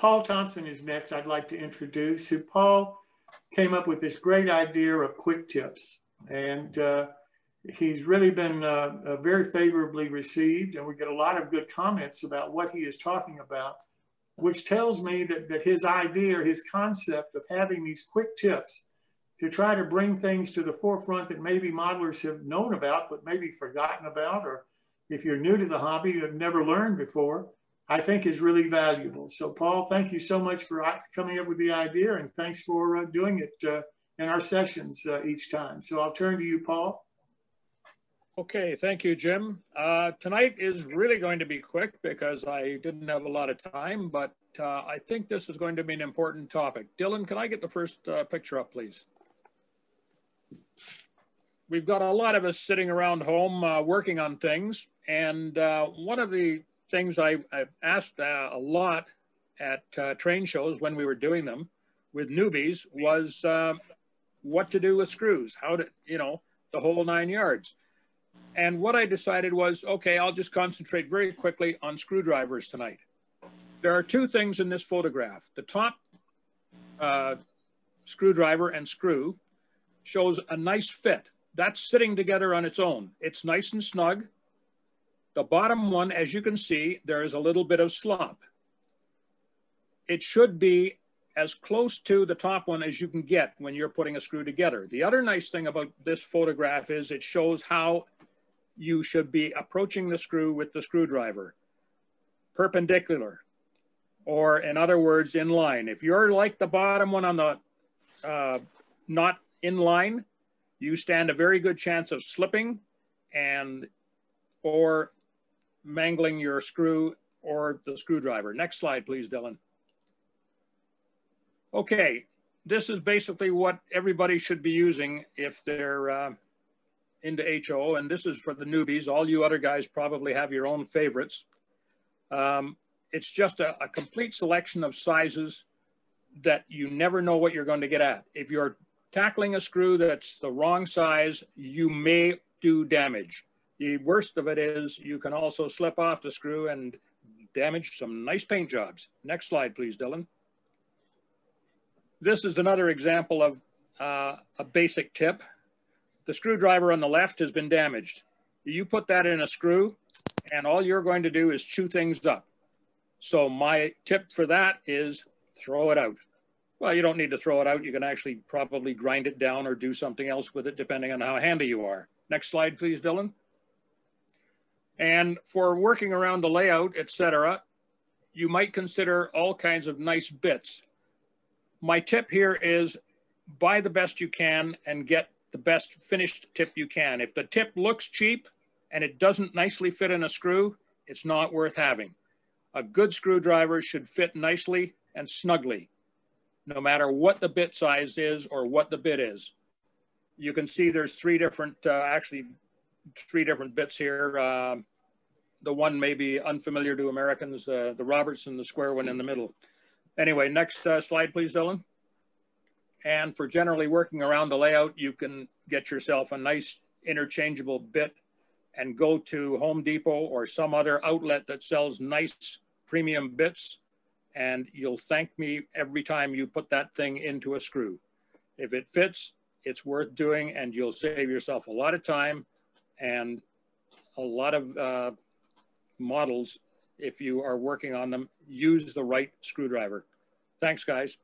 Paul Thomson is next I'd like to introduce, who Paul came up with this great idea of quick tips. And he's really been very favorably received, and we get a lot of good comments about what he is talking about, which tells me that his idea, his concept of having these quick tips to try to bring things to the forefront that maybe modelers have known about, but maybe forgotten about, or if you're new to the hobby, you've never learned before, I think is really valuable. So Paul, thank you so much for coming up with the idea, and thanks for doing it in our sessions each time. So I'll turn to you, Paul. Okay, thank you, Jim. Tonight is really going to be quick because I didn't have a lot of time, but I think this is going to be an important topic. Dylan, can I get the first picture up, please? We've got a lot of us sitting around home working on things, and one of the things I asked a lot at train shows when we were doing them with newbies was what to do with screws, how to, you know, the whole 9 yards. And what I decided was, okay, I'll just concentrate very quickly on screwdrivers tonight. There are two things in this photograph. The top screwdriver and screw shows a nice fit. That's sitting together on its own. It's nice and snug. The bottom one, as you can see, there is a little bit of slop. It should be as close to the top one as you can get when you're putting a screw together. The other nice thing about this photograph is it shows how you should be approaching the screw with the screwdriver. Perpendicular, or in other words, in line. If you're like the bottom one on the not in line, you stand a very good chance of slipping and or mangling your screw or the screwdriver. Next slide, please, Dylan. Okay, this is basically what everybody should be using if they're into HO, and this is for the newbies. All you other guys probably have your own favorites. It's just a complete selection of sizes that you never know what you're going to get at. If you're tackling a screw that's the wrong size, you may do damage. The worst of it is you can also slip off the screw and damage some nice paint jobs. Next slide, please, Dylan. This is another example of a basic tip. The screwdriver on the left has been damaged. You put that in a screw and all you're going to do is chew things up. So my tip for that is throw it out. Well, you don't need to throw it out. You can actually probably grind it down or do something else with it depending on how handy you are. Next slide, please, Dylan. And for working around the layout, etc., you might consider all kinds of nice bits. My tip here is buy the best you can and get the best finished tip you can. If the tip looks cheap and it doesn't nicely fit in a screw, it's not worth having. A good screwdriver should fit nicely and snugly, no matter what the bit size is or what the bit is. You can see there's actually three different bits here. The one may be unfamiliar to Americans, the Roberts and the square one in the middle. Anyway, next slide, please, Dylan. And for generally working around the layout, you can get yourself a nice interchangeable bit and go to Home Depot or some other outlet that sells nice premium bits, and you'll thank me every time you put that thing into a screw. If it fits, it's worth doing, and you'll save yourself a lot of time and a lot of models. If you are working on them, use the right screwdriver. Thanks, guys.